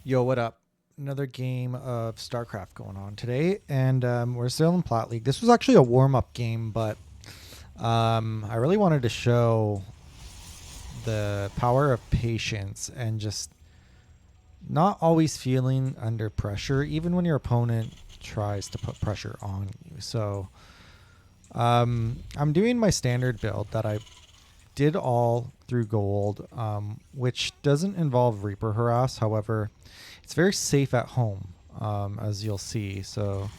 Yo, what up? Another game of StarCraft going on today, and we're still in Plat League. This was actually a warm-up game, but I really wanted to show the power of patience and just not always feeling under pressure, even when your opponent tries to put pressure on you. So I'm doing my standard build that I did all through gold, which doesn't involve Reaper Harass. However, it's very safe at home, as you'll see. So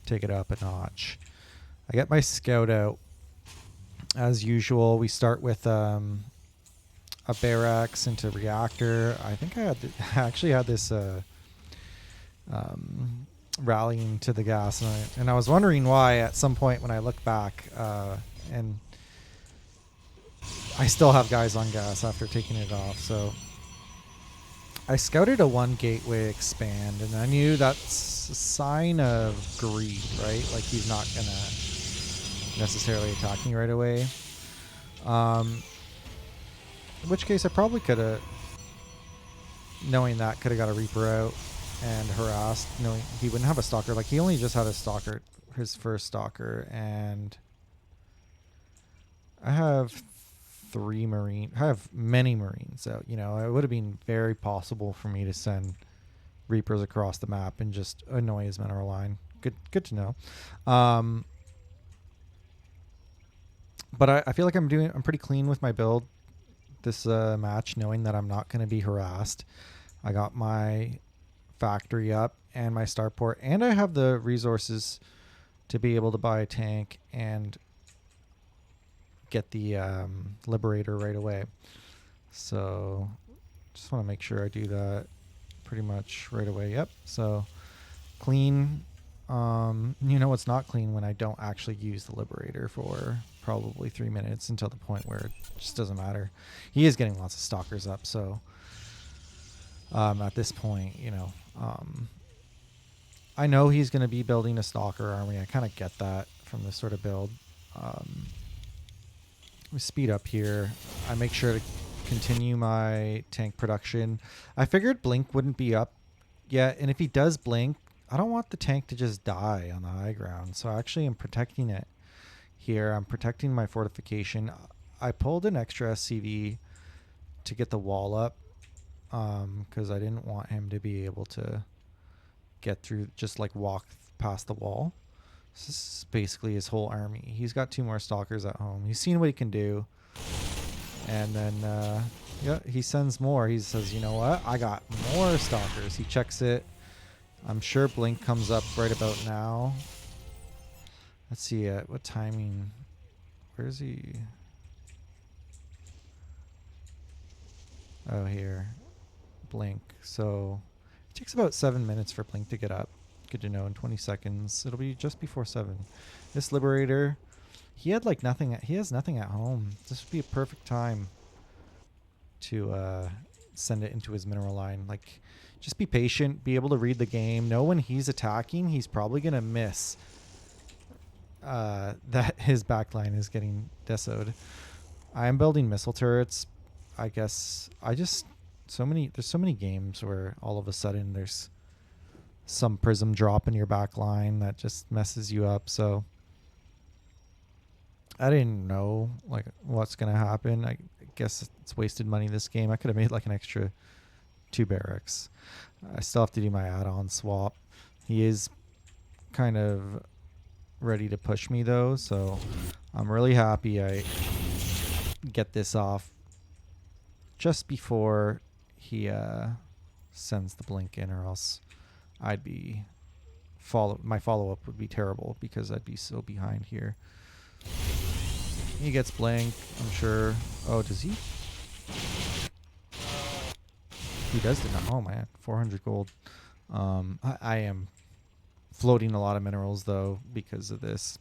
take it up a notch. I get my scout out as usual. We start with a barracks into reactor. I think I actually had this rallying to the gas, and I was wondering why at some point when I look back, and I still have guys on gas after taking it off. So I scouted a one gateway expand, and I knew that's a sign of greed, right? Like he's not gonna necessarily attack me right away. In which case I probably could have, knowing that, could have got a Reaper out and harassed, knowing he wouldn't have a stalker. Like he only just had a stalker, his first stalker, and I have I have many Marines out. You know, it would have been very possible for me to send Reapers across the map and just annoy his mineral line. Good to know. But I feel like I'm pretty clean with my build this match, knowing that I'm not going to be harassed. I got my factory up and my starport, and I have the resources to be able to buy a tank and get the Liberator right away. So just want to make sure I do that pretty much right away. Yep. So clean. You know what's not clean? When I don't actually use the Liberator for probably 3 minutes, until the point where it just doesn't matter. He is getting lots of stalkers up, so at this point, you know, I know he's going to be building a stalker army. I kind of get that from this sort of build. We speed up here. I make sure to continue my tank production. I figured Blink wouldn't be up yet, and if he does blink, I don't want the tank to just die on the high ground. So actually I'm protecting it here. I'm protecting my fortification. I pulled an extra SCV to get the wall up, because I didn't want him to be able to get through, just like walk past the wall. This is basically his whole army. He's got 2 more stalkers at home. He's seen what he can do. And then, yeah, he sends more. He says, you know what? I got more stalkers. He checks it. I'm sure Blink comes up right about now. Let's see, what timing? Where is he? Oh, here. Blink. So it takes about 7 minutes for Blink to get up. Good to know. In 20 seconds, it'll be just before 7. This Liberator, he had like nothing. He has nothing at home. This would be a perfect time to send it into his mineral line. Like, just be patient, be able to read the game, know when he's attacking. He's probably gonna miss that his backline is getting desoed. I am building missile turrets. I guess there's so many games where all of a sudden there's some prism drop in your back line that just messes you up. So I didn't know like what's gonna happen. I guess it's wasted money this game. I could have made like an extra 2 barracks. I still have to do my add-on swap. He is kind of ready to push me though, so I'm really happy I get this off just before he sends the blink in, or else I'd be my follow-up would be terrible because I'd be so behind here. He gets blink, I'm sure. Oh, does he? He does did not. Oh man, 400 gold. I am floating a lot of minerals though because of this.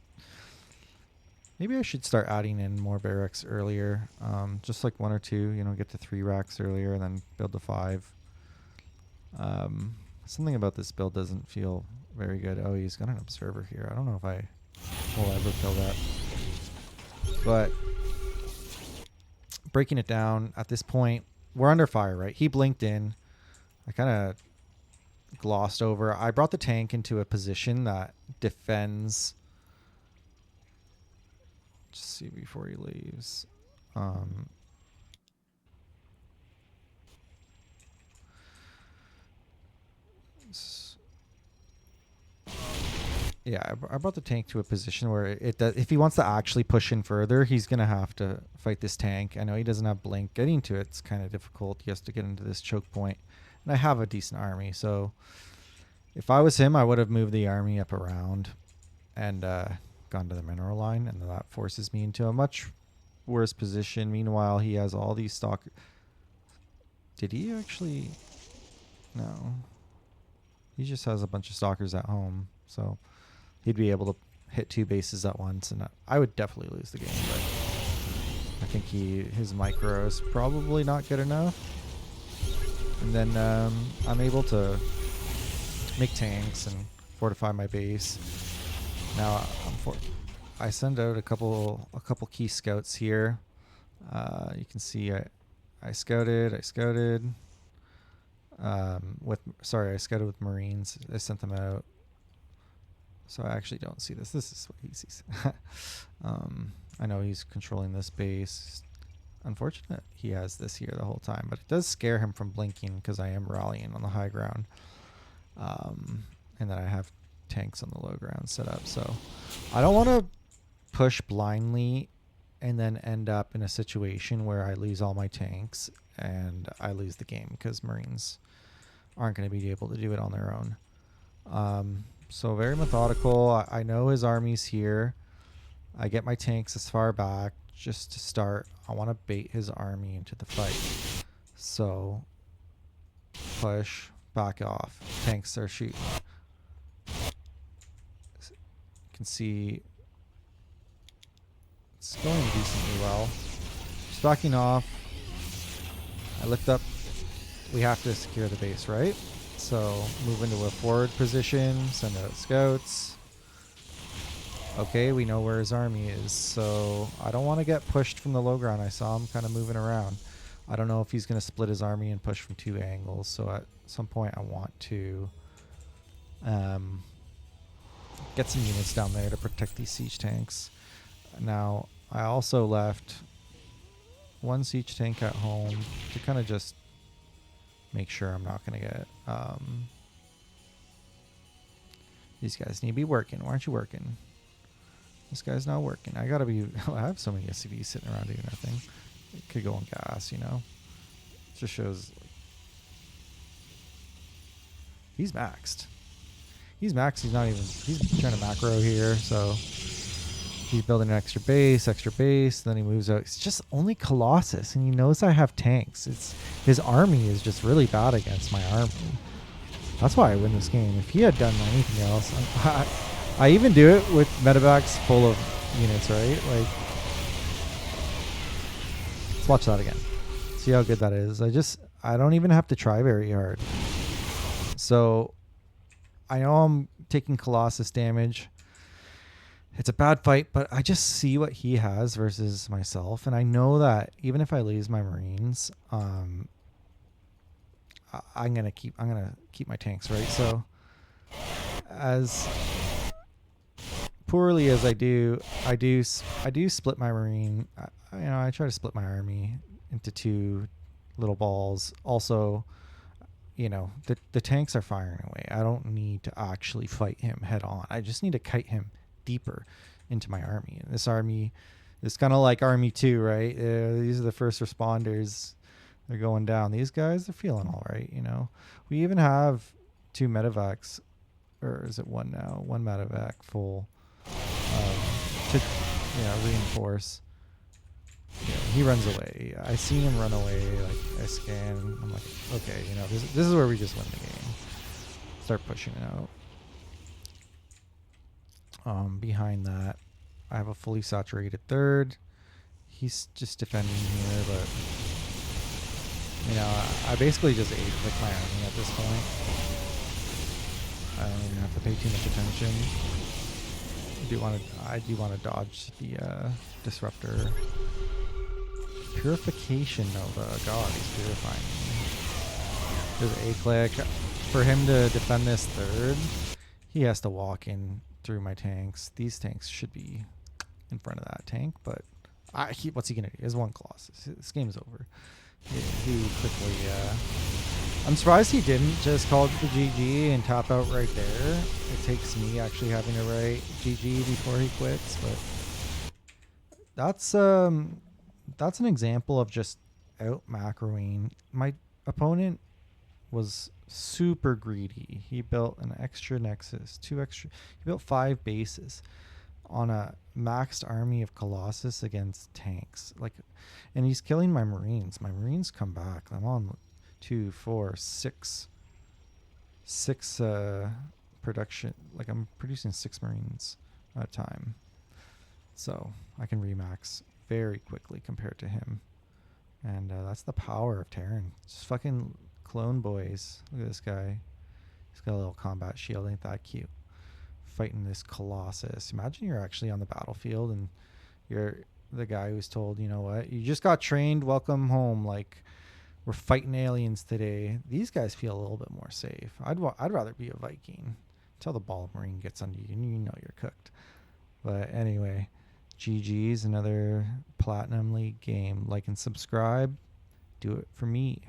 Maybe I should start adding in more barracks earlier. Just like 1 or 2, you know, get to 3 racks earlier and then build to 5. Something about this build doesn't feel very good. Oh, he's got an observer here. I don't know if I will ever kill that. But breaking it down at this point, we're under fire, right? He blinked in. I kind of glossed over. I brought the tank into a position that defends. Just see before he leaves. Yeah, I brought the tank to a position where it does, if he wants to actually push in further, he's going to have to fight this tank. I know he doesn't have blink. Getting to it's kind of difficult. He has to get into this choke point. And I have a decent army, so if I was him, I would have moved the army up around and gone to the mineral line, and that forces me into a much worse position. Meanwhile, he has all these stock. Did he actually? No. He just has a bunch of stalkers at home, so he'd be able to hit 2 bases at once, and I would definitely lose the game. But I think his micro is probably not good enough. And then I'm able to make tanks and fortify my base. Now I send out a couple key scouts here. You can see I scouted. I scouted with Marines. I sent them out. So I actually don't see this. This is what he sees. I know he's controlling this base. Unfortunate he has this here the whole time, but it does scare him from blinking because I am rallying on the high ground. And then I have tanks on the low ground set up. So I don't want to push blindly and then end up in a situation where I lose all my tanks and I lose the game because Marines aren't going to be able to do it on their own. So very methodical. I know his army's here. I get my tanks as far back just to start. I want to bait his army into the fight. So push, back off. Tanks are shooting. You can see it's going decently well. Just backing off. I lift up. We have to secure the base, right? So move into a forward position, send out scouts. Okay, we know where his army is, so I don't want to get pushed from the low ground. I saw him kind of moving around. I don't know if he's going to split his army and push from 2 angles, so at some point I want to get some units down there to protect these siege tanks. Now, I also left 1 siege tank at home to kind of just make sure I'm not going to get... these guys need to be working. Why aren't you working? This guy's not working. I gotta be... I have so many SCVs sitting around doing nothing. It could go on gas, you know? It just shows... He's maxed. He's maxed. He's not even... He's trying to macro here, so... He's building an extra base. Then he moves out. It's just only Colossus, and he knows I have tanks. His army is just really bad against my army. That's why I win this game. If he had done anything else... I even do it with medevacs full of units, right? Like, let's watch that again. See how good that is. I don't even have to try very hard. So, I know I'm taking Colossus damage. It's a bad fight, but I just see what he has versus myself, and I know that even if I lose my Marines, I'm gonna keep my tanks, right? So, as poorly as I do split my Marine. I try to split my army into 2 little balls. Also, the tanks are firing away. I don't need to actually fight him head on. I just need to kite him deeper into my army. And this army is kind of like Army 2, right? These are the first responders. They're going down. These guys are feeling all right, We even have 2 medevacs, or is it 1 now? 1 medevac full. To reinforce. He runs away. I see him run away. Like, I scan. I'm like, okay, this is where we just win the game. Start pushing it out. Behind that, I have a fully saturated 3rd. He's just defending here, but I basically just ate my army at this point. I don't even have to pay too much attention. I do want to dodge the disruptor. Purification Nova. God, he's purifying me. There's A-click. For him to defend this third, he has to walk in through my tanks. These tanks should be in front of that tank, but what's he going to do? He has one Colossus. This game's over. He quickly... I'm surprised he didn't just call it the GG and top out right there. It takes me actually having to write GG before he quits, but that's an example of just out macroing. My opponent was super greedy. He built an extra nexus, he built 5 bases on a maxed army of Colossus against tanks. And he's killing my Marines. My Marines come back. I'm on 2, 4, 6 production. I'm producing 6 Marines at a time. So I can remax very quickly compared to him. And that's the power of Terran. Just fucking clone boys. Look at this guy. He's got a little combat shield. Ain't that cute? Fighting this Colossus. Imagine you're actually on the battlefield and you're the guy who's told, you know what, you just got trained, welcome home. We're fighting aliens today. These guys feel a little bit more safe. I'd rather be a Viking until the ball marine gets under you and you know you're cooked. But anyway, GG's, another Platinum League game. Like and subscribe. Do it for me.